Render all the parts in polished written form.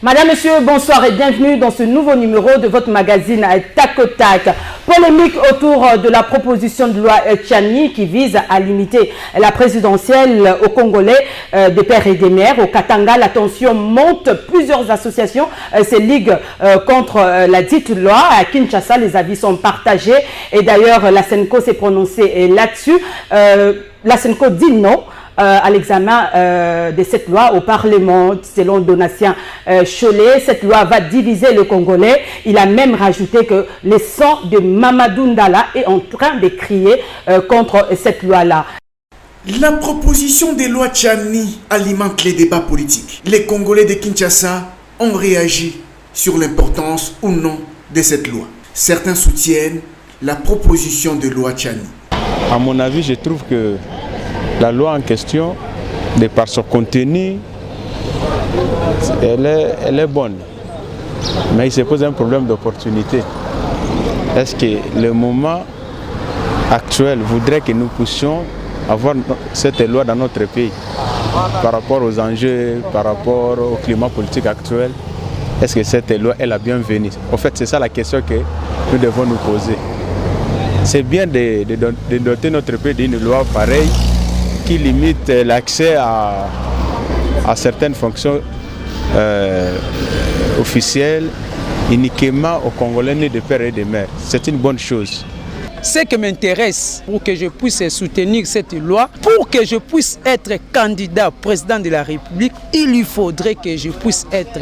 Madame, Monsieur, bonsoir et bienvenue dans ce nouveau numéro de votre magazine Tac au Tac. Polémique autour de la proposition de loi Tchani qui vise à limiter la présidentielle aux Congolais des pères et des mères. Au Katanga, la tension monte. Plusieurs associations se liguent contre la dite loi. À Kinshasa, les avis sont partagés. Et d'ailleurs, la Senko s'est prononcée là-dessus. La Senko dit non à l'examen de cette loi au Parlement, selon Donatien Cholet. Cette loi va diviser le Congolais. Il a même rajouté que le sang de Mamadou Ndala est en train de crier contre cette loi-là. La proposition des lois Tchani alimente les débats politiques. Les Congolais de Kinshasa ont réagi sur l'importance ou non de cette loi. Certains soutiennent la proposition de loi Tchani. À mon avis, je trouve que la loi en question, de par son contenu, elle est bonne. Mais il se pose un problème d'opportunité. Est-ce que le moment actuel voudrait que nous puissions avoir cette loi dans notre pays par rapport aux enjeux, par rapport au climat politique actuel? Est-ce que cette loi est la bienvenue? En fait, c'est ça la question que nous devons nous poser. C'est bien de doter notre pays d'une loi pareille qui limite l'accès à certaines fonctions officielles uniquement aux Congolais nés de père et de mère. C'est une bonne chose. Ce qui m'intéresse pour que je puisse soutenir cette loi, pour que je puisse être candidat président de la République, il lui faudrait que je puisse être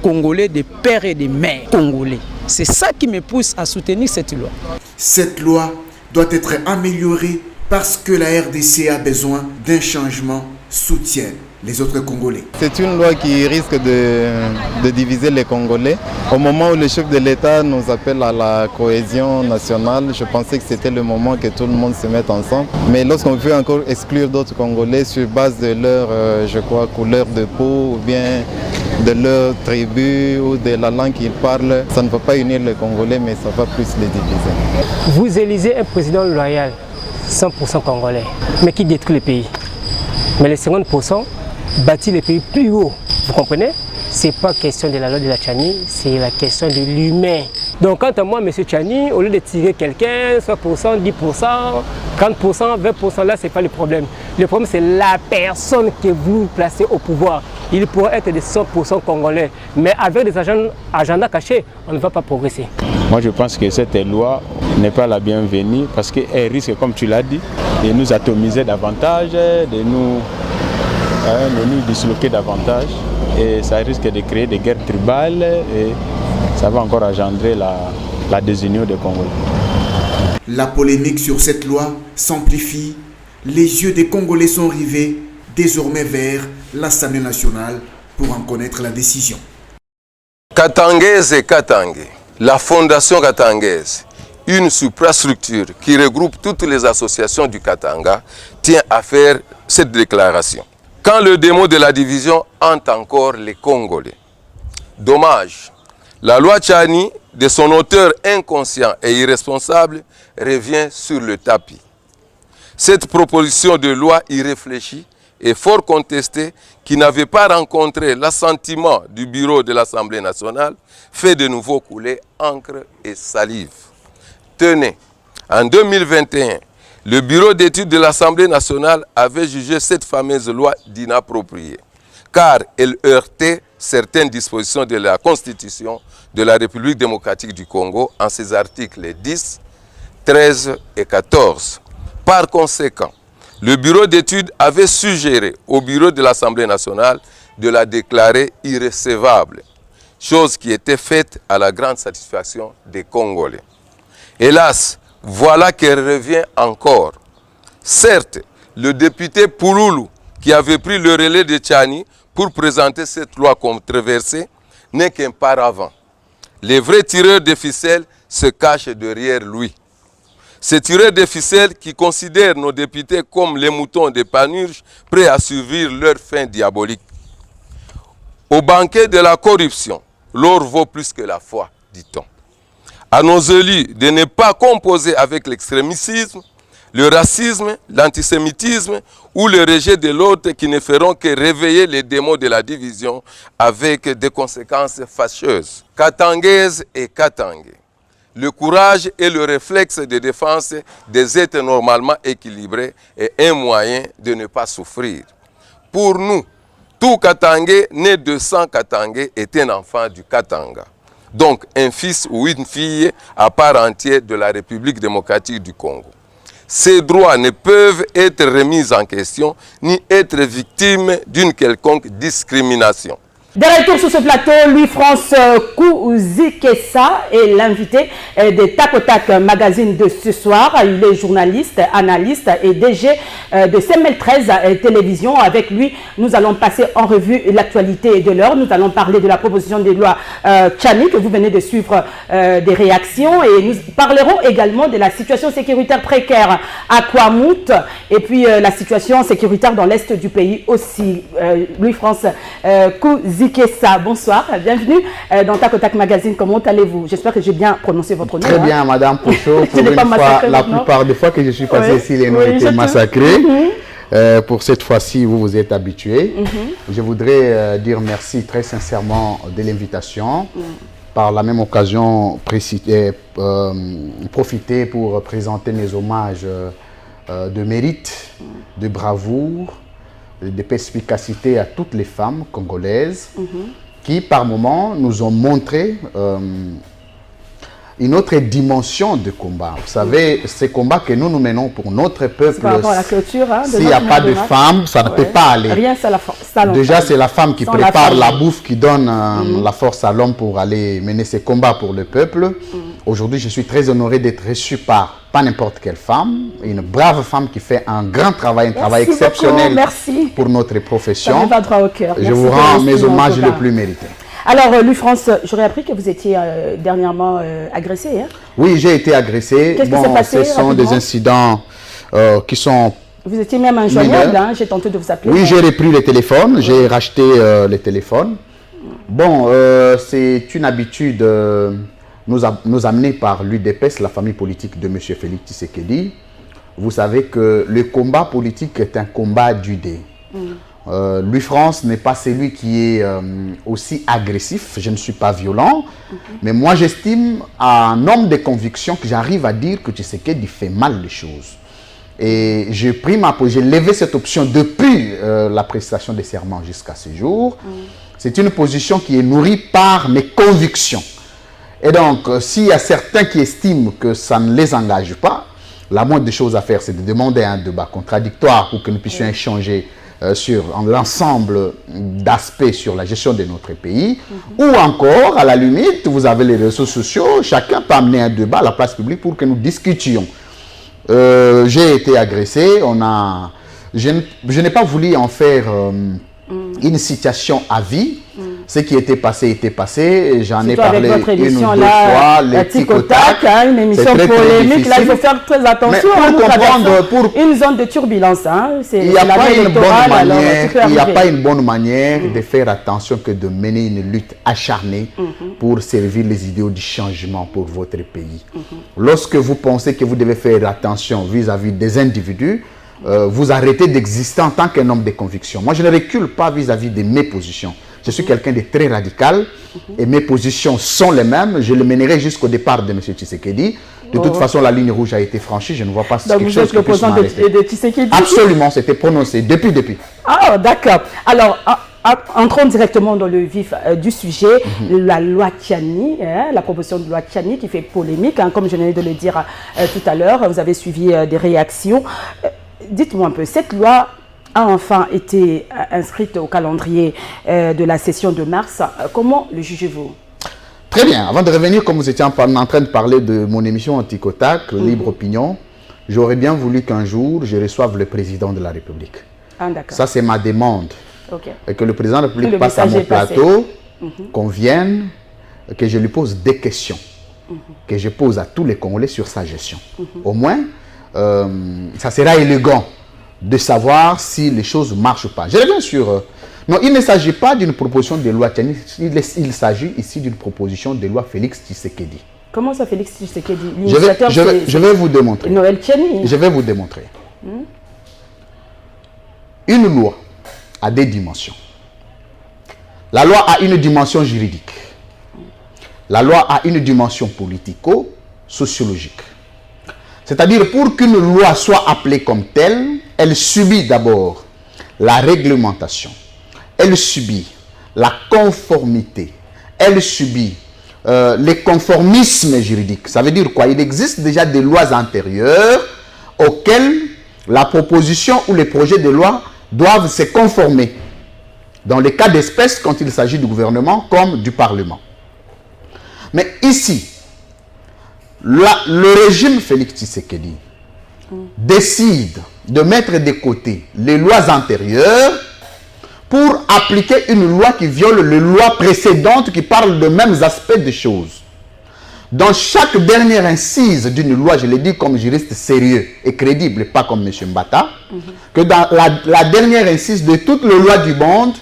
Congolais de père et de mère congolais. C'est ça qui me pousse à soutenir cette loi. Cette loi doit être améliorée parce que la RDC a besoin d'un changement, soutiennent les autres Congolais. C'est une loi qui risque de diviser les Congolais. Au moment où le chef de l'État nous appelle à la cohésion nationale, je pensais que c'était le moment que tout le monde se mette ensemble. Mais lorsqu'on veut encore exclure d'autres Congolais sur base de leur, couleur de peau ou bien de leur tribu ou de la langue qu'ils parlent, ça ne va pas unir les Congolais, mais ça va plus les diviser. Vous élisez un président loyal, 100% congolais, mais qui détruit le pays. Mais les 50% bâtit le pays plus haut. Vous comprenez? Ce n'est pas question de la loi de la Tchani, c'est la question de l'humain. Donc quant à moi, M. Tchani, au lieu de tirer quelqu'un, 100%, 10%, 30%, 20%, là, ce n'est pas le problème. Le problème, c'est la personne que vous placez au pouvoir. Il pourrait être de 100% congolais, mais avec des agendas cachés, on ne va pas progresser. Moi, je pense que cette loi n'est pas la bienvenue parce qu'elle risque, comme tu l'as dit, de nous atomiser davantage, de nous disloquer davantage. Et ça risque de créer des guerres tribales et ça va encore engendrer la désunion des Congolais. La polémique sur cette loi s'amplifie. Les yeux des Congolais sont rivés désormais vers l'Assemblée nationale pour en connaître la décision. Katangaise et Katangé, la Fondation Katangaise, une suprastructure qui regroupe toutes les associations du Katanga, tient à faire cette déclaration. Quand le démon de la division hante encore les Congolais. Dommage, la loi Tchani, de son auteur inconscient et irresponsable, revient sur le tapis. Cette proposition de loi irréfléchie et fort contestée, qui n'avait pas rencontré l'assentiment du bureau de l'Assemblée nationale, fait de nouveau couler encre et salive. Tenez, en 2021, le bureau d'études de l'Assemblée nationale avait jugé cette fameuse loi d'inappropriée, car elle heurtait certaines dispositions de la Constitution de la République démocratique du Congo en ses articles 10, 13 et 14. Par conséquent, le bureau d'études avait suggéré au bureau de l'Assemblée nationale de la déclarer irrecevable, chose qui était faite à la grande satisfaction des Congolais. Hélas, voilà qu'elle revient encore. Certes, le député Pouloulou, qui avait pris le relais de Tchani pour présenter cette loi controversée, n'est qu'un paravent. Les vrais tireurs de ficelles se cachent derrière lui. Ces tireurs de ficelles qui considèrent nos députés comme les moutons de Panurge, prêts à suivre leur fin diabolique. Au banquet de la corruption, l'or vaut plus que la foi, dit-on. À nos élus de ne pas composer avec l'extrémisme, le racisme, l'antisémitisme ou le rejet de l'autre qui ne feront que réveiller les démons de la division avec des conséquences fâcheuses. Katangaises et Katangais. Le courage et le réflexe de défense des êtres normalement équilibrés est un moyen de ne pas souffrir. Pour nous, tout Katangais né de sang Katangais est un enfant du Katanga. Donc un fils ou une fille à part entière de la République démocratique du Congo. Ces droits ne peuvent être remis en question ni être victimes d'une quelconque discrimination. De retour sur ce plateau, Louis-France Kouzikessa est l'invité de Tac Magazine de ce soir. Il est journaliste, analyste et DG de CML13 Télévision. Avec lui, nous allons passer en revue l'actualité de l'heure. Nous allons parler de la proposition de loi Tchani que vous venez de suivre des réactions. Et nous parlerons également de la situation sécuritaire précaire à Kouamout et puis la situation sécuritaire dans l'est du pays aussi. Louis-France Kouzikessa. Bonsoir, bienvenue dans Tac Magazine. Comment allez-vous? J'espère que j'ai bien prononcé votre nom. Très bien, Madame Pochot. Pour une fois, la plupart des fois que je suis passé ici, les noms étaient massacrés. Pour cette fois-ci, vous vous êtes habitués. Je voudrais dire merci très sincèrement de l'invitation. Par la même occasion, profiter pour présenter mes hommages de mérite, de bravoure, de perspicacité à toutes les femmes congolaises qui, par moments, nous ont montré une autre dimension de combat. Vous savez, ces combats que nous menons pour notre peuple, par rapport à la culture, hein, s'il n'y a pas de femme, ça ne peut pas aller. Rien, c'est la force. Déjà, c'est la femme qui prépare la bouffe, qui donne la force à l'homme pour aller mener ses combats pour le peuple. Aujourd'hui, je suis très honoré d'être reçu par pas n'importe quelle femme, une brave femme qui fait un grand travail, un travail exceptionnel pour notre profession. Ça me va droit au cœur. Je vous rends mes hommages le plus mérités. Alors, Louis-France, j'aurais appris que vous étiez dernièrement agressé. Hein? Oui, j'ai été agressé. Qu'est-ce qui s'est passé? Ce sont des incidents qui sont... Vous étiez même injoignable, hein? J'ai tenté de vous appeler. Oui, j'ai repris le téléphone, j'ai racheté le téléphone. Bon, c'est une habitude nous amenée par l'UDPS, la famille politique de M. Félix Tshisekedi. Vous savez que le combat politique est un combat d'idées. Louis-France n'est pas celui qui est aussi agressif, je ne suis pas violent, mais moi j'estime à un homme de conviction que j'arrive à dire que Tshisekedi fait mal les choses. Et j'ai levé cette option depuis la prestation des serments jusqu'à ce jour. C'est une position qui est nourrie par mes convictions. Et donc, s'il y a certains qui estiment que ça ne les engage pas, la moindre des choses à faire, c'est de demander un débat contradictoire pour que nous puissions échanger sur l'ensemble d'aspects sur la gestion de notre pays. Ou encore, à la limite, vous avez les réseaux sociaux, chacun peut amener un débat à la place publique pour que nous discutions. J'ai été agressé, je n'ai pas voulu en faire une situation à vie. Ce qui était passé, j'en ai parlé une ou deux fois, les tic-tac, une émission polémique, là il faut faire très attention. Mais pour comprendre, une zone de turbulence, hein, il n'y a pas une bonne manière de faire attention que de mener une lutte acharnée pour servir les idéaux du changement pour votre pays. Lorsque vous pensez que vous devez faire attention vis-à-vis des individus, vous arrêtez d'exister en tant qu'un homme de conviction. Moi, je ne recule pas vis-à-vis de mes positions. Je suis quelqu'un de très radical et mes positions sont les mêmes. Je le mènerai jusqu'au départ de M. Tshisekedi. De toute façon, la ligne rouge a été franchie. Je ne vois pas quelque chose qui puisse m'arrêter. De Tshisekedi? Absolument, c'était prononcé depuis. Ah, d'accord. Alors, entrons directement dans le vif du sujet. La loi Tchani, la proposition de loi Tchani qui fait polémique. Comme je venais de le dire tout à l'heure, vous avez suivi des réactions. Dites-moi un peu, cette loi a enfin été inscrite au calendrier de la session de mars. Comment le jugez-vous? Très bien. Avant de revenir, comme vous étiez en train de parler de mon émission Anticotac, Libre Opinion, j'aurais bien voulu qu'un jour, je reçoive le président de la République. Ah, d'accord. Ça, c'est ma demande. Et que le président de la République passe à mon plateau, qu'on vienne, que je lui pose des questions, que je pose à tous les Congolais sur sa gestion. Au moins, ça sera élégant de savoir si les choses ne marchent pas. Je reviens sur... non, il ne s'agit pas d'une proposition de loi Tchani, il s'agit ici d'une proposition de loi Félix Tshisekedi. Comment ça, Félix Tshisekedi? Je vais vous démontrer. Noël Tchani. Je vais vous démontrer. Une loi a des dimensions. La loi a une dimension juridique. La loi a une dimension politico-sociologique. C'est-à-dire, pour qu'une loi soit appelée comme telle, elle subit d'abord la réglementation. Elle subit la conformité. Elle subit les conformismes juridiques. Ça veut dire quoi? Il existe déjà des lois antérieures auxquelles la proposition ou les projets de loi doivent se conformer. Dans les cas d'espèce, quand il s'agit du gouvernement comme du Parlement. Mais ici, le régime Félix Tshisekedi décide de mettre de côté les lois antérieures pour appliquer une loi qui viole les lois précédentes qui parlent de mêmes aspects des choses. Dans chaque dernière incise d'une loi, je l'ai dit comme juriste sérieux et crédible, pas comme M. Mbata, que dans la dernière incise de toutes les lois du monde,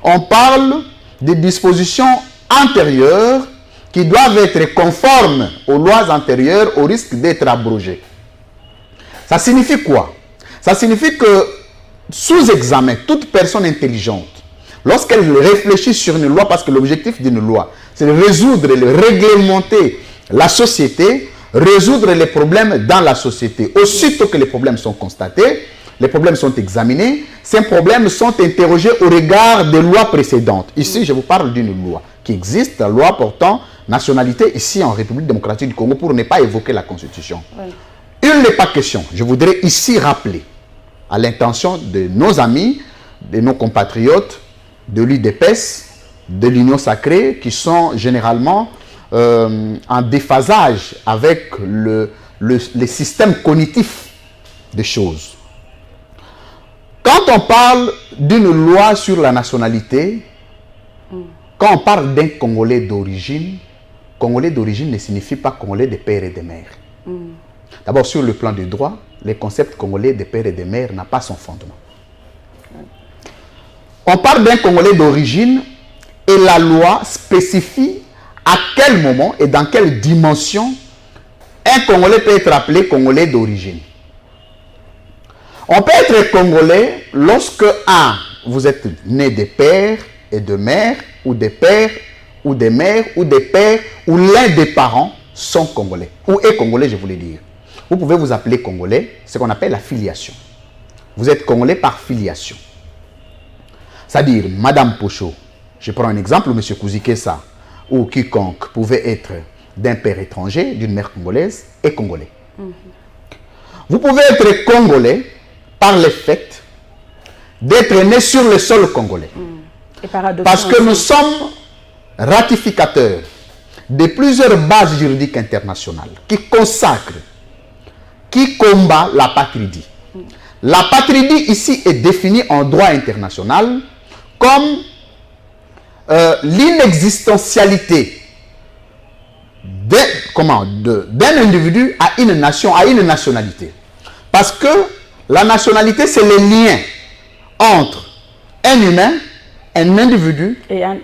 on parle des dispositions antérieures qui doivent être conformes aux lois antérieures au risque d'être abrogées. Ça signifie quoi? Ça signifie que, sous examen, toute personne intelligente, lorsqu'elle réfléchit sur une loi, parce que l'objectif d'une loi, c'est de résoudre, de réglementer la société, résoudre les problèmes dans la société. Aussitôt que les problèmes sont constatés, les problèmes sont examinés, ces problèmes sont interrogés au regard des lois précédentes. Ici, je vous parle d'une loi qui existe, la loi portant nationalité ici en République démocratique du Congo, pour ne pas évoquer la Constitution. Il n'est pas question, je voudrais ici rappeler, à l'intention de nos amis, de nos compatriotes, de l'UDPS, de l'Union sacrée, qui sont généralement en déphasage avec les systèmes cognitifs des choses. Quand on parle d'une loi sur la nationalité, quand on parle d'un Congolais d'origine ne signifie pas Congolais de père et de mère. D'abord, sur le plan du droit, le concept congolais de père et de mère n'a pas son fondement. On parle d'un Congolais d'origine et la loi spécifie à quel moment et dans quelle dimension un Congolais peut être appelé Congolais d'origine. On peut être Congolais lorsque, vous êtes né de père et de mère, ou des pères, ou des mères, ou des pères, ou l'un des parents sont Congolais, ou est Congolais, je voulais dire. Vous pouvez vous appeler Congolais, ce qu'on appelle la filiation. Vous êtes Congolais par filiation. C'est-à-dire, Madame Pocho, je prends un exemple, M. Kouzikessa, ou quiconque pouvait être d'un père étranger, d'une mère congolaise, est Congolais. Vous pouvez être Congolais par le fait d'être né sur le sol congolais. Parce que nous sommes ratificateurs de plusieurs bases juridiques internationales qui consacrent, qui combattent la patridie. La patridie ici est définie en droit international comme l'inexistentialité d'un individu à une nation, à une nationalité. Parce que la nationalité, c'est le lien entre un humain, un individu et un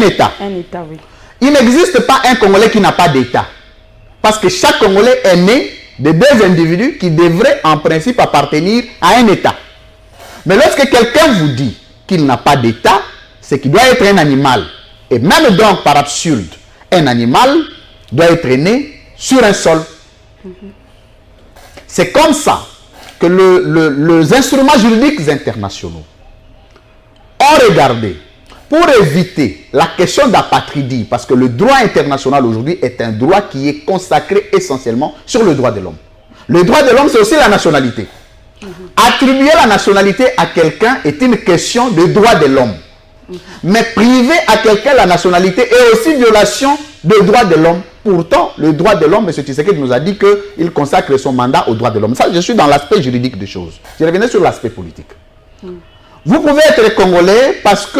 État. Oui. Il n'existe pas un Congolais qui n'a pas d'État. Parce que chaque Congolais est né de deux individus qui devraient en principe appartenir à un État. Mais lorsque quelqu'un vous dit qu'il n'a pas d'État, c'est qu'il doit être un animal. Et même donc, par absurde, un animal doit être né sur un sol. C'est comme ça que les instruments juridiques internationaux ont regardé pour éviter la question d'apatridie, parce que le droit international aujourd'hui est un droit qui est consacré essentiellement sur le droit de l'homme. Le droit de l'homme, c'est aussi la nationalité. Attribuer la nationalité à quelqu'un est une question de droit de l'homme. Mais priver à quelqu'un la nationalité est aussi violation des droits de l'homme. Pourtant, le droit de l'homme, M. Tshisekedi nous a dit qu'il consacre son mandat aux droits de l'homme. Ça, je suis dans l'aspect juridique des choses. Je reviens sur l'aspect politique. Vous pouvez être Congolais parce que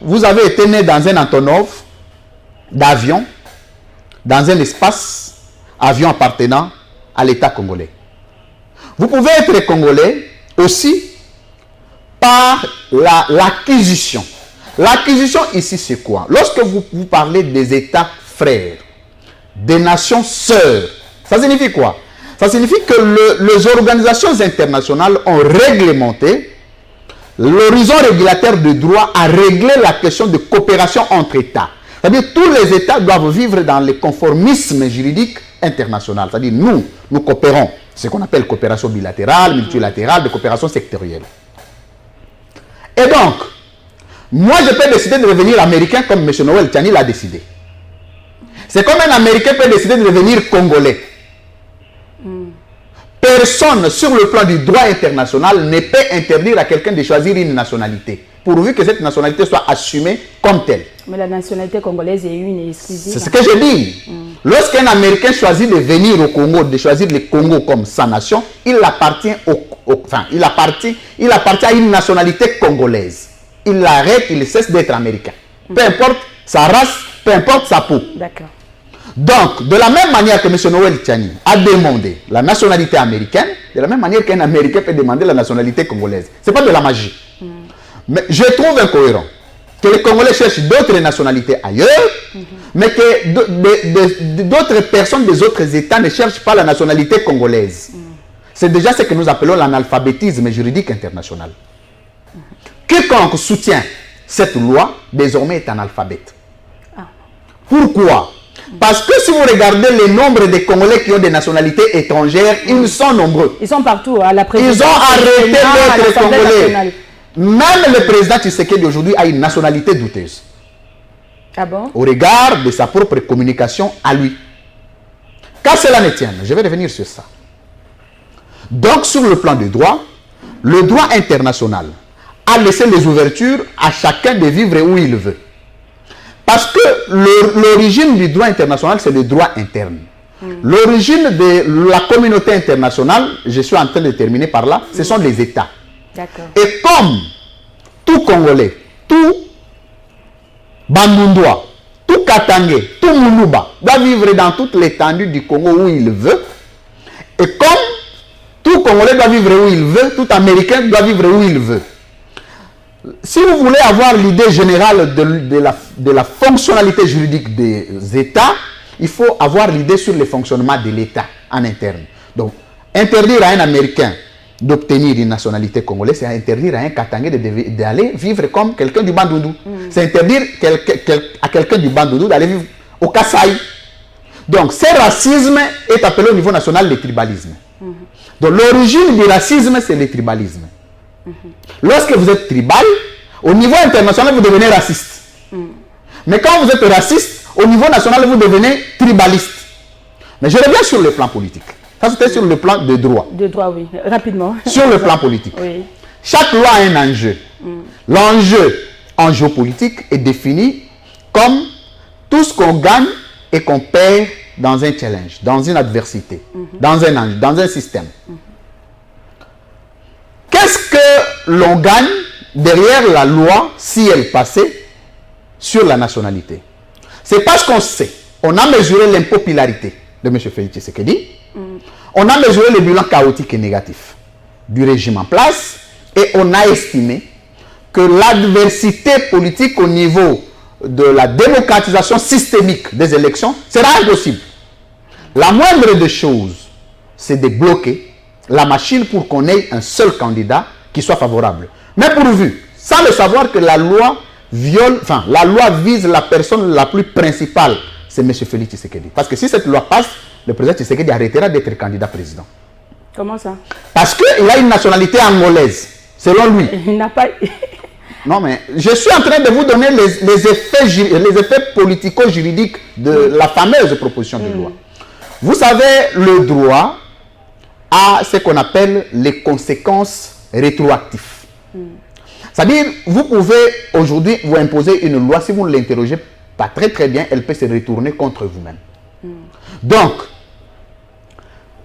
vous avez été né dans un Antonov d'avion, dans un espace avion appartenant à l'État congolais. Vous pouvez être Congolais aussi par l'acquisition. L'acquisition ici, c'est quoi? Lorsque vous parlez des États frères, des nations sœurs. Ça signifie quoi? Ça signifie que les organisations internationales ont réglementé l'horizon régulateur de droit à régler la question de coopération entre États. C'est-à-dire que tous les États doivent vivre dans le conformisme juridique international. C'est-à-dire nous coopérons. Ce qu'on appelle coopération bilatérale, multilatérale, de coopération sectorielle. Et donc, moi je peux décider de devenir américain comme M. Noël Tchani l'a décidé. C'est comme un Américain peut décider de devenir Congolais. Personne sur le plan du droit international ne peut interdire à quelqu'un de choisir une nationalité, pourvu que cette nationalité soit assumée comme telle. Mais la nationalité congolaise est une et exclusive. C'est ce que je dis. Lorsqu'un Américain choisit de venir au Congo, de choisir le Congo comme sa nation, il appartient à une nationalité congolaise. Il arrête, il cesse d'être américain. Peu importe sa race, peu importe sa peau. D'accord. Donc, de la même manière que M. Noël Tchani a demandé la nationalité américaine, de la même manière qu'un Américain peut demander la nationalité congolaise. Ce n'est pas de la magie. Mais je trouve incohérent que les Congolais cherchent d'autres nationalités ailleurs, mais que d'autres personnes des autres États ne cherchent pas la nationalité congolaise. C'est déjà ce que nous appelons l'analphabétisme juridique international. Quiconque soutient cette loi, désormais est analphabète. Pourquoi? Parce que si vous regardez le nombre de Congolais qui ont des nationalités étrangères, ils sont nombreux. Ils sont partout, à la présidence. Ils ont arrêté d'être Congolais. Même le président Tshisekedi aujourd'hui a une nationalité douteuse. Ah bon? Au regard de sa propre communication à lui. Qu'à cela ne tienne, je vais revenir sur ça. Donc sur le plan du droit, le droit international a laissé les ouvertures à chacun de vivre où il veut. Parce que l'origine du droit international, c'est le droit interne. L'origine de la communauté internationale, je suis en train de terminer par là, ce sont les États. Et comme tout Congolais, tout Bandundois, tout Katangé, tout Moulouba doit vivre dans toute l'étendue du Congo où il veut, et comme tout Congolais doit vivre où il veut, tout Américain doit vivre où il veut. Si vous voulez avoir l'idée générale de la fonctionnalité juridique des États, il faut avoir l'idée sur le fonctionnement de l'État en interne. Donc, interdire à un Américain d'obtenir une nationalité congolaise, c'est interdire à un Katangé d'aller vivre comme quelqu'un du Bandundu. C'est interdire à quelqu'un du Bandundu d'aller vivre au Kasaï. Donc, ce racisme est appelé au niveau national le tribalisme. Donc, l'origine du racisme, c'est le tribalisme. Lorsque vous êtes tribal, au niveau international, vous devenez raciste. Mais quand vous êtes raciste, au niveau national, vous devenez tribaliste. Mais je reviens sur le plan politique. Ça, c'était sur le plan de droit. De droit, oui. Rapidement. Sur le plan politique. Oui. Chaque loi a un enjeu. L'enjeu en géopolitique est défini comme tout ce qu'on gagne et qu'on perd dans un challenge, dans une adversité, dans un système. Qu'est-ce que l'on gagne derrière la loi si elle passait sur la nationalité? C'est parce qu'on sait, on a mesuré l'impopularité de M. Félix Tshisekedi, on a mesuré le bilan chaotique et négatif du régime en place et on a estimé que l'adversité politique au niveau de la démocratisation systémique des élections sera impossible. La moindre des choses, c'est de bloquer la machine pour qu'on ait un seul candidat qui soit favorable. Mais pourvu, sans le savoir que la loi vise la personne la plus principale, c'est M. Félix Tshisekedi. Parce que si cette loi passe, le président Tshisekedi arrêtera d'être candidat président. Comment ça? Parce qu'il a une nationalité angolaise, selon lui. Il n'a pas... Non, mais je suis en train de vous donner les effets politico-juridiques de la fameuse proposition de loi. Vous savez, le droit a ce qu'on appelle les conséquences rétroactives. C'est-à-dire, vous pouvez aujourd'hui vous imposer une loi, si vous ne l'interrogez pas très bien, elle peut se retourner contre vous-même. Donc,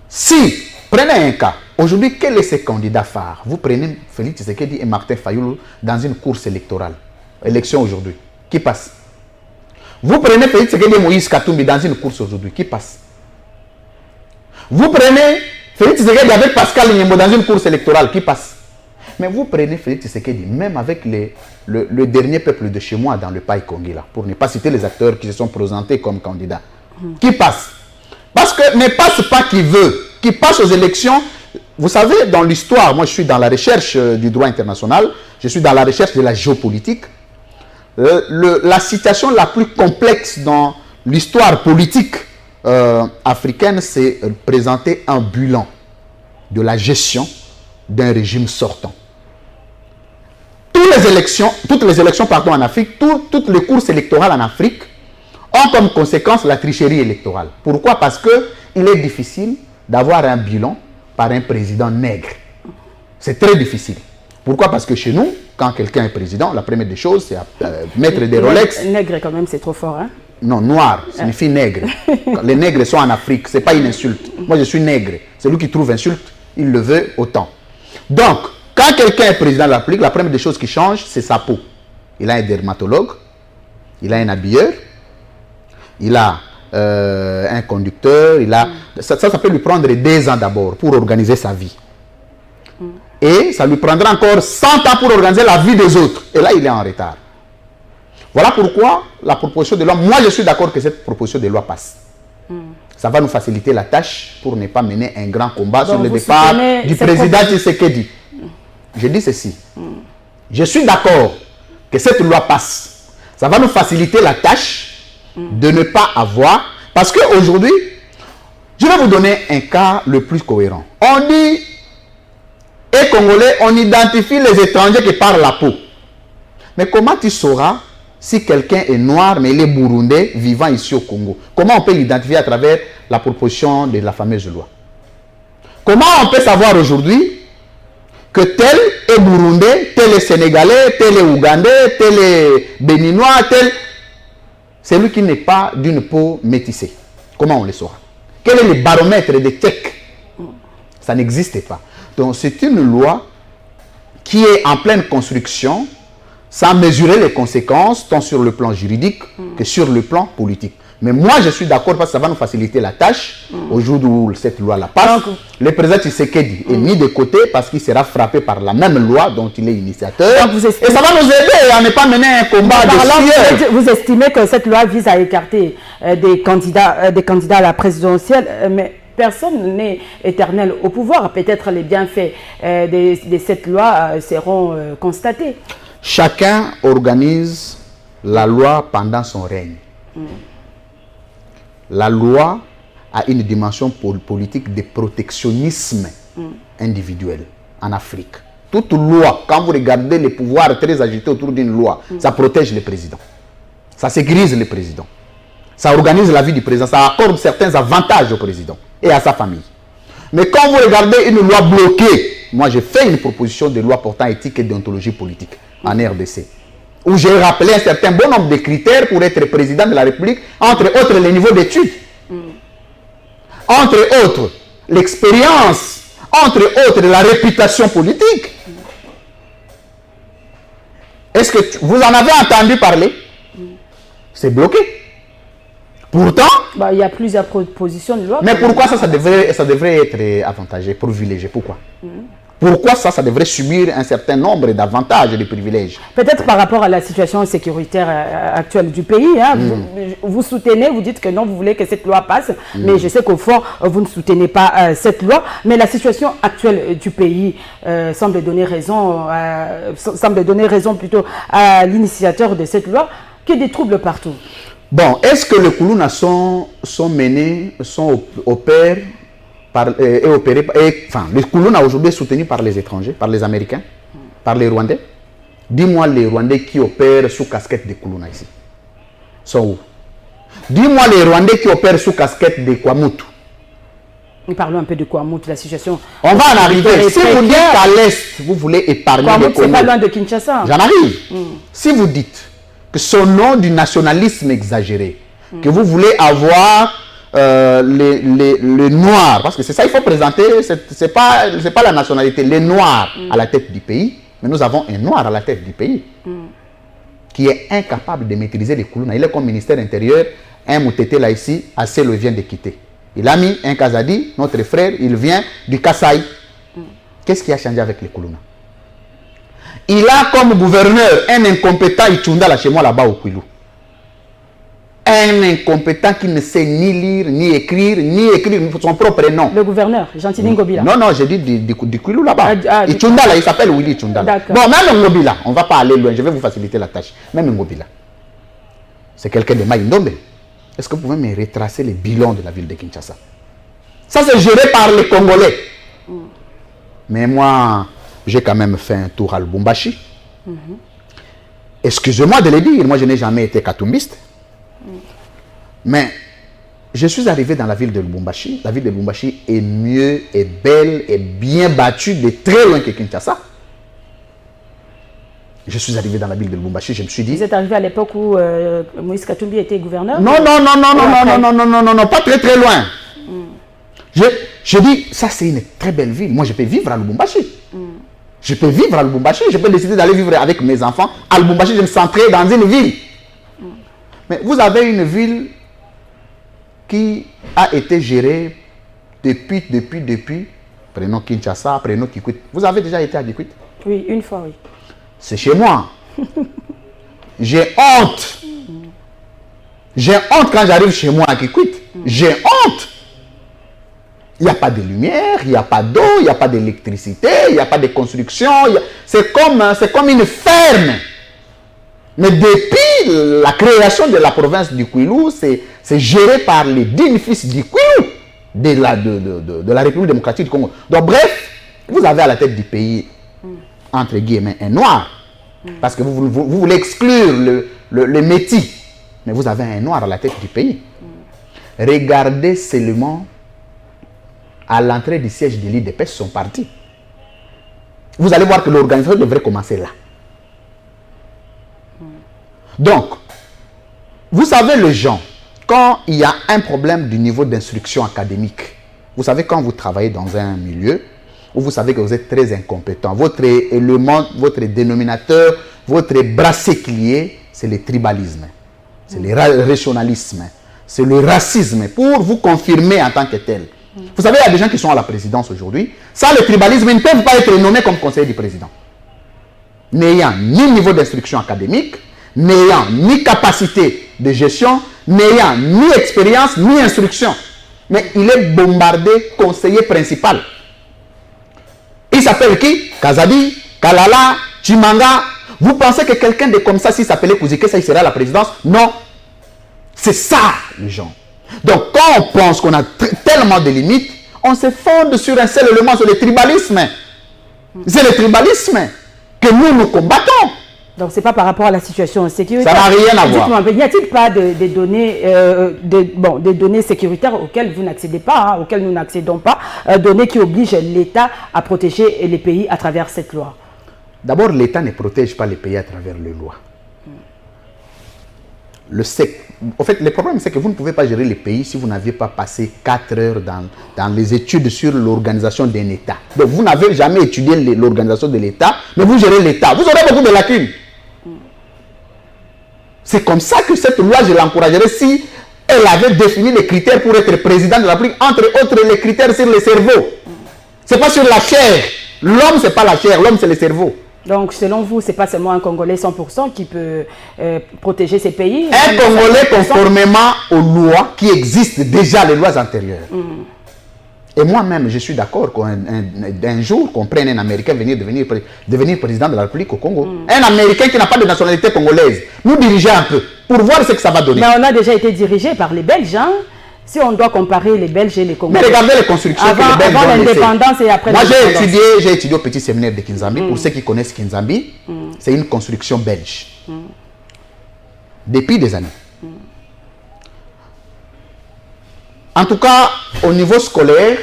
si, prenez un cas, aujourd'hui, quel est ce candidat phare? Vous prenez Félix Tshisekedi et Martin Fayulu dans une course électorale, élection aujourd'hui, qui passe? Vous prenez Félix Tshisekedi et Moïse Katumbi dans une course aujourd'hui, qui passe? Vous prenez Félix Tshisekedi avec Pascal Nyembo dans une course électorale, qui passe? Mais vous prenez Félix Tshisekedi, même avec le dernier peuple de chez moi dans le Paï Kongi, là, pour ne pas citer les acteurs qui se sont présentés comme candidats. qui passe. Parce que ne passe pas qui veut, qui passe aux élections. Vous savez, dans l'histoire, moi je suis dans la recherche du droit international, je suis dans la recherche de la géopolitique. La situation la plus complexe dans l'histoire politique africaine, c'est présenter un bilan de la gestion d'un régime sortant. Toutes les élections en Afrique, toutes les courses électorales en Afrique ont comme conséquence la tricherie électorale. Pourquoi? Parce qu'il est difficile d'avoir un bilan par un président nègre. C'est très difficile. Pourquoi? Parce que chez nous, quand quelqu'un est président, la première des choses, c'est mettre des Rolex. Nègre quand même, c'est trop fort, hein? Non, noir signifie nègre. Les nègres sont en Afrique, ce n'est pas une insulte. Moi, je suis nègre. Celui qui trouve insulte, il le veut autant. Donc, quand quelqu'un est président de la République, la première des choses qui change, c'est sa peau. Il a un dermatologue, il a un habilleur, il a un conducteur, ça peut lui prendre 2 ans d'abord pour organiser sa vie. Et ça lui prendra encore 100 ans pour organiser la vie des autres. Et là, il est en retard. Voilà pourquoi la proposition de loi, moi je suis d'accord que cette proposition de loi passe. Ça va nous faciliter la tâche pour ne pas mener un grand combat sur le départ du président Tshisekedi. Je dis ceci. Je suis d'accord que cette loi passe. Ça va nous faciliter la tâche de ne pas avoir... Parce qu'aujourd'hui, je vais vous donner un cas le plus cohérent. On dit, et Congolais, on identifie les étrangers qui parlent la peau. Mais comment tu sauras si quelqu'un est noir, mais il est burundais, vivant ici au Congo? Comment on peut l'identifier à travers la proposition de la fameuse loi? Comment on peut savoir aujourd'hui que tel est burundais, tel est sénégalais, tel est ougandais, tel est béninois, tel... C'est lui qui n'est pas d'une peau métissée. Comment on le saura? Quel est le baromètre des Tchèques? Ça n'existe pas. Donc c'est une loi qui est en pleine construction, sans mesurer les conséquences, tant sur le plan juridique que sur le plan politique. Mais moi, je suis d'accord parce que ça va nous faciliter la tâche au jour où cette loi la passe. Le président Tshisekedi est mis de côté parce qu'il sera frappé par la même loi dont il est initiateur. Et ça va nous aider à ne pas mener un combat de sueur. Vous estimez que cette loi vise à écarter des candidats à la présidentielle, mais personne n'est éternel au pouvoir. Peut-être les bienfaits de cette loi seront constatés. Chacun organise la loi pendant son règne. La loi a une dimension politique de protectionnisme individuel en Afrique. Toute loi, quand vous regardez les pouvoirs très agités autour d'une loi, ça protège le président. Ça sécurise le président. Ça organise la vie du président. Ça accorde certains avantages au président et à sa famille. Mais quand vous regardez une loi bloquée, moi j'ai fait une proposition de loi portant éthique et déontologie politique en RDC, où j'ai rappelé un certain bon nombre de critères pour être président de la République, entre autres les niveaux d'études, entre autres l'expérience, entre autres la réputation politique. Est-ce que vous en avez entendu parler? C'est bloqué. Pourtant... il y a plusieurs propositions de loi. Mais pourquoi ça devrait être avantagé, privilégié? Pourquoi? Pourquoi ça devrait subir un certain nombre d'avantages et de privilèges? Peut-être par rapport à la situation sécuritaire actuelle du pays. Hein, vous soutenez, vous dites que non, vous voulez que cette loi passe, mais je sais qu'au fond, vous ne soutenez pas cette loi. Mais la situation actuelle du pays semble donner raison plutôt à l'initiateur de cette loi, qui des troubles partout. Bon, est-ce que les Koulouna sont opèrent les Koulouna aujourd'hui soutenus par les étrangers, par les Américains, par les Rwandais? Dis-moi les Rwandais qui opèrent sous casquette de Koulouna ici. Sont où? Dis-moi les Rwandais qui opèrent sous casquette de Kwamutu. Parlons un peu de Kwamutu, la situation. On va en arriver. Si vous dites qu'à l'Est, vous voulez épargner les Congolais. C'est pas loin de Kinshasa. J'en arrive. Si vous dites que son nom du nationalisme exagéré, que vous voulez avoir les Noirs, parce que c'est ça il faut présenter, c'est pas la nationalité, les Noirs à la tête du pays, mais nous avons un Noir à la tête du pays qui est incapable de maîtriser les Koulouna. Il est comme ministère intérieur, un Moutete là ici, assez le vient de quitter. Il a mis un Kazadi, notre frère, il vient du Kasaï. Qu'est-ce qui a changé avec les Koulouna? Il a comme gouverneur un incompétent Itchunda là chez moi là-bas au Kouilou. un incompétent qui ne sait ni lire, ni écrire son propre nom. Le gouverneur, Gentili Ngobila. Non, non, j'ai dit du Kwilu là-bas. Itchundala, il s'appelle Willy Itchundala. Bon, même Ngobila, on ne va pas aller loin, je vais vous faciliter la tâche. Même Ngobila, c'est quelqu'un de Maïndombe. Est-ce que vous pouvez me retracer les bilans de la ville de Kinshasa? Ça, c'est géré par les Congolais. Mais moi, j'ai quand même fait un tour à Lubumbashi. Excusez-moi de le dire, moi je n'ai jamais été katumbiste. Mais je suis arrivé dans la ville de Lubumbashi. La ville de Lubumbashi est mieux, est belle, est bien battue de très loin que Kinshasa. Je suis arrivé dans la ville de Lubumbashi, je me suis dit... Vous êtes arrivé à l'époque où Moïse Katumbi était gouverneur? Non, pas très très loin. Je dis, ça c'est une très belle ville. Moi je peux vivre à Lubumbashi. Je peux vivre à Lubumbashi, je peux décider d'aller vivre avec mes enfants. À Lubumbashi, je me centrerai dans une ville. Mais vous avez une ville qui a été gérée depuis. Prenons Kinshasa, prenons Kikwit. Vous avez déjà été à Kikwit? Oui, une fois, oui. C'est chez moi. J'ai honte. J'ai honte quand j'arrive chez moi à Kikwit. J'ai honte. Il n'y a pas de lumière, il n'y a pas d'eau, il n'y a pas d'électricité, il n'y a pas de construction. C'est comme une ferme. Mais depuis la création de la province du Kwilu, c'est géré par les 10 fils du Kwilu de la République démocratique du Congo. Donc bref, vous avez à la tête du pays, entre guillemets, un noir. Parce que vous voulez exclure le métis. Mais vous avez un noir à la tête du pays. Regardez seulement à l'entrée du siège de l'IDPS son parti. Vous allez voir que l'organisation devrait commencer là. Donc, vous savez les gens, quand il y a un problème du niveau d'instruction académique, vous savez quand vous travaillez dans un milieu où vous savez que vous êtes très incompétent, votre élément, votre dénominateur, votre bracelet clé, c'est le tribalisme, c'est le régionalisme, c'est le racisme pour vous confirmer en tant que tel. Vous savez, il y a des gens qui sont à la présidence aujourd'hui. Sans le tribalisme, ils ne peuvent pas être nommés comme conseiller du président. N'ayant ni niveau d'instruction académique, n'ayant ni capacité de gestion, n'ayant ni expérience, ni instruction. Mais il est bombardé conseiller principal. Il s'appelle qui? Kazadi, Kalala, Chimanga. Vous pensez que quelqu'un de comme ça, s'il s'appelait Kouzike, ça il serait à la présidence? Non. C'est ça, les gens. Donc, quand on pense qu'on a tellement de limites, on se fonde sur un seul élément, sur le tribalisme. C'est le tribalisme que nous combattons. Donc, ce n'est pas par rapport à la situation sécuritaire. Ça n'a rien à voir. N'y a-t-il pas des données, des données sécuritaires auxquelles vous n'accédez pas, auxquelles nous n'accédons pas, données qui obligent l'État à protéger les pays à travers cette loi? D'abord, l'État ne protège pas les pays à travers les lois. En fait, le problème, c'est que vous ne pouvez pas gérer les pays si vous n'aviez pas passé 4 heures dans les études sur l'organisation d'un État. Donc, vous n'avez jamais étudié l'organisation de l'État, mais vous gérez l'État. Vous aurez beaucoup de lacunes. C'est comme ça que cette loi, je l'encouragerais si elle avait défini les critères pour être président de la République, entre autres les critères sur le cerveau. Ce n'est pas sur la chair. L'homme, ce n'est pas la chair, l'homme, c'est le cerveau. Donc, selon vous, ce n'est pas seulement un Congolais 100% qui peut protéger ces pays? Un Congolais conformément aux lois qui existent déjà, les lois antérieures. Et moi-même, je suis d'accord qu'un jour, qu'on prenne un Américain devenir président de la République au Congo. Un Américain qui n'a pas de nationalité congolaise. Nous diriger un peu, pour voir ce que ça va donner. Mais on a déjà été dirigé par les Belges, hein? Si on doit comparer les Belges et les Congolais. Mais regardez les constructions que les Belges avant l'indépendance et après l'indépendance. Moi, j'ai étudié au petit séminaire de Kinzambi. Pour ceux qui connaissent Kinzambi, c'est une construction belge. Depuis des années. En tout cas, au niveau scolaire,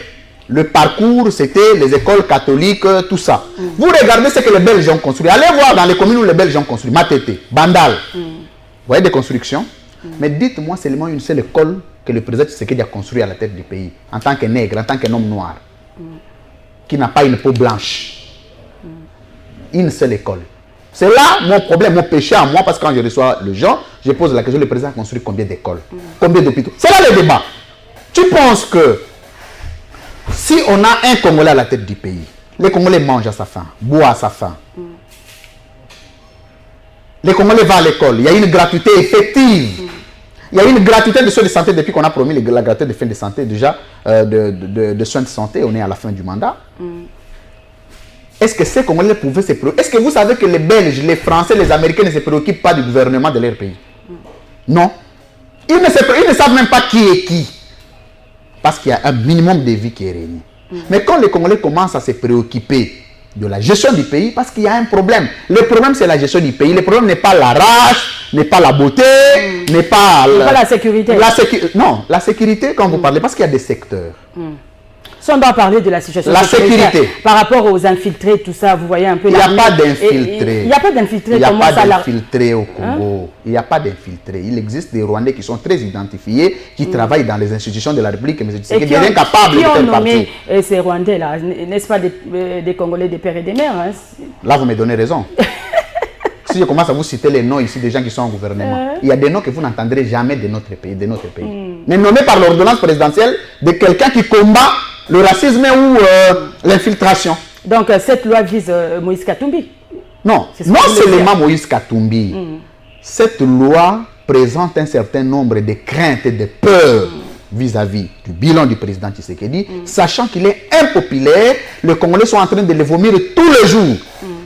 le parcours, c'était les écoles catholiques, tout ça. Vous regardez ce que les Belges ont construit. Allez voir dans les communes où les Belges ont construit. Matete, Bandal. Vous voyez des constructions. Mais dites-moi seulement une seule école que le président Tshisekedi a construit à la tête du pays, en tant que nègre, en tant qu'un homme noir, qui n'a pas une peau blanche. Une seule école. C'est là mon problème, mon péché à moi, parce que quand je reçois les gens, je pose la question, le président a construit combien d'écoles, combien d'hôpitaux? C'est là le débat. Tu penses que si on a un Congolais à la tête du pays, les Congolais mangent à sa faim, boivent à sa faim. Les Congolais vont à l'école, il y a une gratuité effective. Il y a une gratuité de soins de santé depuis qu'on a promis la gratuité de fin de santé déjà, de soins de santé. On est à la fin du mandat. Est-ce que ces Congolais pouvaient se préoccuper? Est-ce que vous savez que les Belges, les Français, les Américains ne se préoccupent pas du gouvernement de leur pays? Non. Ils ne savent même pas qui est qui. Parce qu'il y a un minimum de vie qui est réuni. Mais quand les Congolais commencent à se préoccuper de la gestion du pays, parce qu'il y a un problème. Le problème, c'est la gestion du pays. Le problème n'est pas la race, n'est pas la beauté, n'est pas la sécurité. Non, la sécurité, quand vous parlez, parce qu'il y a des secteurs. Si on doit parler de la situation la sécurité par rapport aux infiltrés, tout ça, vous voyez un peu... Il n'y a pas d'infiltrés. Il n'y a pas d'infiltrés. Il n'y a pas d'infiltrés au Congo. Il n'y a pas d'infiltrés. Il existe des Rwandais qui sont très identifiés, qui travaillent dans les institutions de la République, mais c'est qui est incapable de faire partie. Ces Rwandais-là, n'est-ce pas des Congolais, des pères et des mères? Là, vous me donnez raison. Si je commence à vous citer les noms ici des gens qui sont au gouvernement, il y a des noms que vous n'entendrez jamais de notre pays. Mais nommés par l'ordonnance présidentielle de quelqu'un qui combat le racisme ou l'infiltration. Donc cette loi vise Moïse Katumbi? Non, non seulement Moïse Katumbi. Cette loi présente un certain nombre de craintes et de peurs vis-à-vis du bilan du président Tshisekedi, sachant qu'il est impopulaire. Les Congolais sont en train de le vomir tous les jours.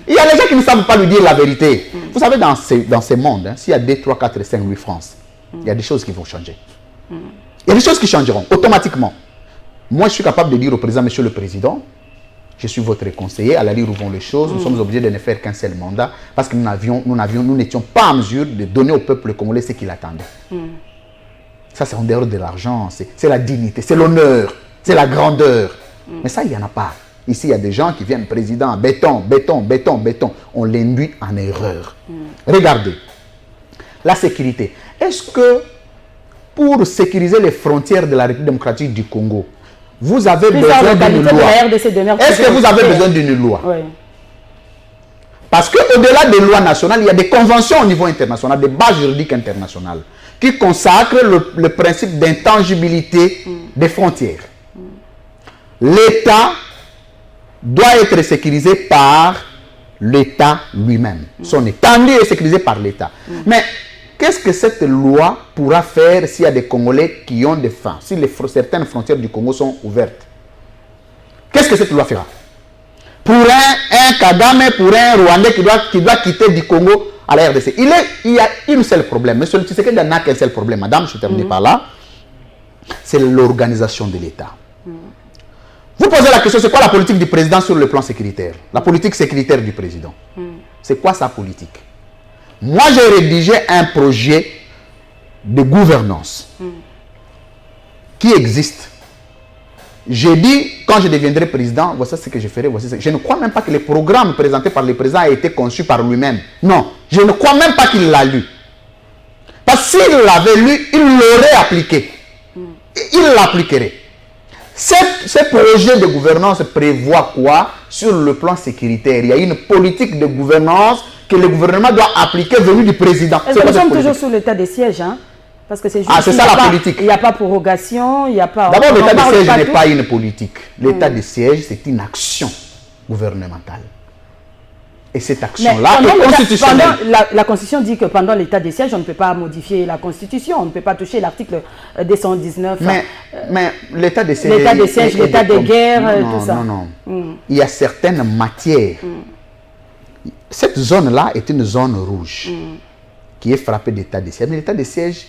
Il y a des gens qui ne savent pas lui dire la vérité. Vous savez, dans ces mondes, s'il y a 2, 3, 4, 5, 8 France, il y a des choses qui vont changer. Il y a des choses qui changeront automatiquement. Moi, je suis capable de dire au président, monsieur le président, je suis votre conseiller, à la lire où vont les choses, nous sommes obligés de ne faire qu'un seul mandat, parce que nous n'étions pas en mesure de donner au peuple congolais ce qu'il attendait. Ça, c'est en dehors de l'argent, c'est la dignité, c'est l'honneur, c'est la grandeur. Mais ça, il n'y en a pas. Ici, il y a des gens qui viennent, président, béton, béton, béton, béton. On l'induit en erreur. Regardez, la sécurité. Est-ce que pour sécuriser les frontières de la République démocratique du Congo, vous avez besoin d'une loi? Est-ce que vous avez besoin d'une loi? Oui. Parce qu'au-delà des lois nationales, il y a des conventions au niveau international, des bases juridiques internationales, qui consacrent le principe d'intangibilité des frontières. L'État doit être sécurisé par l'État lui-même. Son étendue est sécurisée par l'État. Mais qu'est-ce que cette loi pourra faire s'il y a des Congolais qui ont des fins, si certaines frontières du Congo sont ouvertes? Qu'est-ce que cette loi fera? Pour un Kagame, pour un Rwandais qui doit quitter du Congo à la RDC. Il y a un seul problème. Monsieur Tshisekedi n'a qu'un seul problème. Madame, je termine par là. C'est l'organisation de l'État. Vous posez la question, c'est quoi la politique du président sur le plan sécuritaire? La politique sécuritaire du président. C'est quoi sa politique? Moi, j'ai rédigé un projet de gouvernance qui existe. J'ai dit, quand je deviendrai président, voici ce que je ferai, voici ce que... Je ne crois même pas que le programme présenté par le président a été conçu par lui-même. Non, je ne crois même pas qu'il l'a lu. Parce que s'il l'avait lu, il l'aurait appliqué. Il l'appliquerait. Ce projet de gouvernance prévoit quoi sur le plan sécuritaire? Il y a une politique de gouvernance que le gouvernement doit appliquer venue du président. Est-ce que nous sommes toujours sous l'état des sièges, hein? Parce que c'est juste, c'est ça la politique. Il n'y a pas prorogation, il n'y a pas... D'abord, l'état de siège n'est pas une politique. L'état de siège, c'est une action gouvernementale. Et cette action-là est constitutionnelle. La Constitution dit que pendant l'état de siège, on ne peut pas modifier la Constitution, on ne peut pas toucher l'article 219. Mais l'état de siège... L'état de siège, l'état de guerre, tout ça. Non. Il y a certaines matières. Cette zone-là est une zone rouge. Qui est frappé d'état de siège. Mais l'état de siège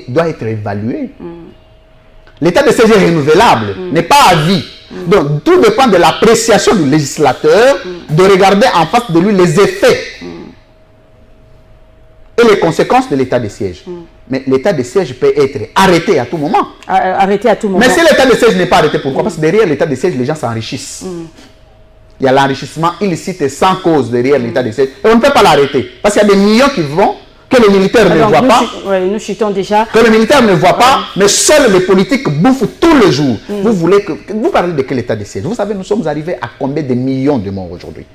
doit être évalué. L'état de siège est renouvelable, n'est pas à vie. Donc, tout dépend de l'appréciation du législateur, de regarder en face de lui les effets et les conséquences de l'état de siège. Mais l'état de siège peut être arrêté à tout moment. Arrêté à tout moment. Mais si l'état de siège n'est pas arrêté, pourquoi? Parce que derrière l'état de siège, les gens s'enrichissent. Il y a l'enrichissement illicite et sans cause derrière l'état de siège. Et on ne peut pas l'arrêter. Parce qu'il y a des millions qui vont... que les militaires ne voient pas. Nous chutons déjà. Que les militaires ne voient pas, mais seuls les politiques bouffent tous les jours. Vous parlez de quel état de siège? Vous savez, nous sommes arrivés à combien de millions de morts aujourd'hui?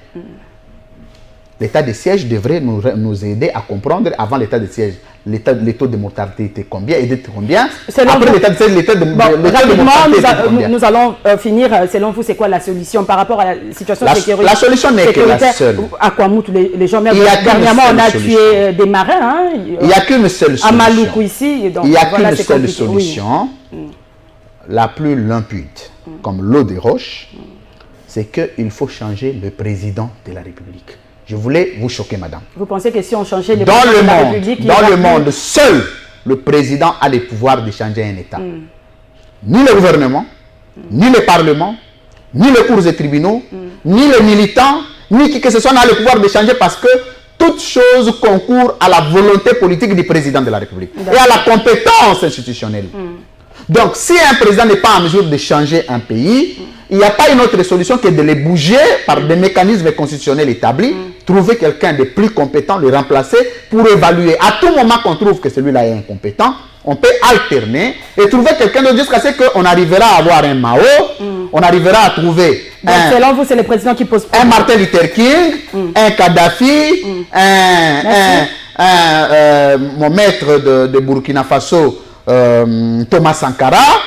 L'état de siège devrait nous aider à comprendre avant l'état de siège. Les taux de mortalité étaient combien et d'être combien. Après l'état de siège, l'état de mortalité nous allons finir. Selon vous, c'est quoi la solution par rapport à la situation sécuritaire? La solution n'est que la seule. À Kouamout, les gens, dernièrement, on a tué des marins. Hein, il n'y a qu'une seule solution. À Maloukou ici. Donc, il n'y a qu'une seule solution, la plus limpide, comme l'eau des roches, c'est qu'il faut changer le président de la République. Je voulais vous choquer, madame. Vous pensez que si on changeait le président de la République... Dans le monde, seul le président a le pouvoir de changer un État. Ni le gouvernement, ni le Parlement, ni les cours et tribunaux, ni les militants, ni qui que ce soit n'a le pouvoir de changer parce que toute chose concourt à la volonté politique du président de la République et à la compétence institutionnelle. Donc, si un président n'est pas en mesure de changer un pays, il n'y a pas une autre solution que de les bouger par des mécanismes constitutionnels établis, trouver quelqu'un de plus compétent, le remplacer pour évaluer. À tout moment qu'on trouve que celui-là est incompétent, on peut alterner et trouver quelqu'un d'autre jusqu'à ce qu'on arrivera à avoir un Mao, on arrivera à trouver selon vous, c'est le président qui pose un Martin Luther King, un Kadhafi, mon maître de Burkina Faso, Thomas Sankara,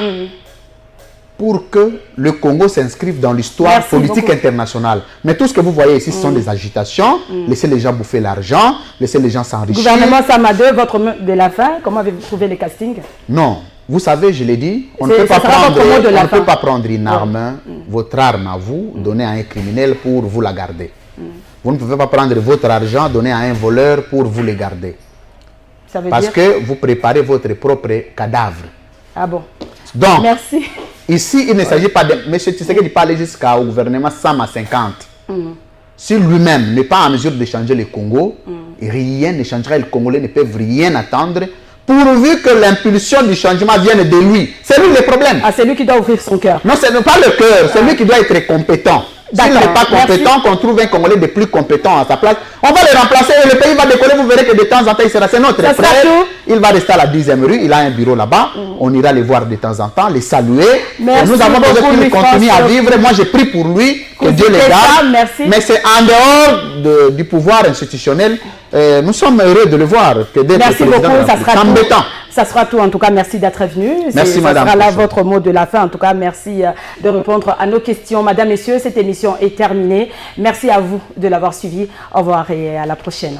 pour que le Congo s'inscrive dans l'histoire politique internationale. Mais tout ce que vous voyez ici, ce sont des agitations. Laissez les gens bouffer l'argent, laissez les gens s'enrichir. Gouvernement Samadé, votre mot de la fin, comment avez-vous trouvé les castings? Non, vous savez, je l'ai dit, on ne peut pas prendre une arme, votre arme à vous, donner à un criminel pour vous la garder. Vous ne pouvez pas prendre votre argent, donner à un voleur pour vous le garder. Ça veut Parce dire... que vous préparez votre propre cadavre. Ah bon? Donc, merci. Ici, il ne s'agit pas de... M. Tshisekedi parlait jusqu'au gouvernement 100 à 50. Si lui-même n'est pas en mesure de changer le Congo, rien ne changera. Les Congolais ne peuvent rien attendre pourvu que l'impulsion du changement vienne de lui. C'est lui le problème. Ah, c'est lui qui doit ouvrir son cœur. Non, ce n'est pas le cœur. C'est lui qui doit être compétent. S'il n'est pas compétent, qu'on trouve un Congolais de plus compétent à sa place, on va le remplacer et le pays va décoller. Vous verrez que de temps en temps, il sera. C'est notre frère. Il va rester à la 10e rue. Il a un bureau là-bas. On ira les voir de temps en temps, les saluer. Et nous avons besoin qu'il continue à vivre. Moi, j'ai pris pour lui que Dieu les garde. Mais c'est en dehors du pouvoir institutionnel. Nous sommes heureux de le voir. Merci beaucoup. Ça sera tout. En tout cas, merci d'être venu. Merci, madame. Ça sera là votre mot de la fin. En tout cas, merci de répondre à nos questions. Madame, messieurs, cette émission est terminée. Merci à vous de l'avoir suivi. Au revoir et à la prochaine.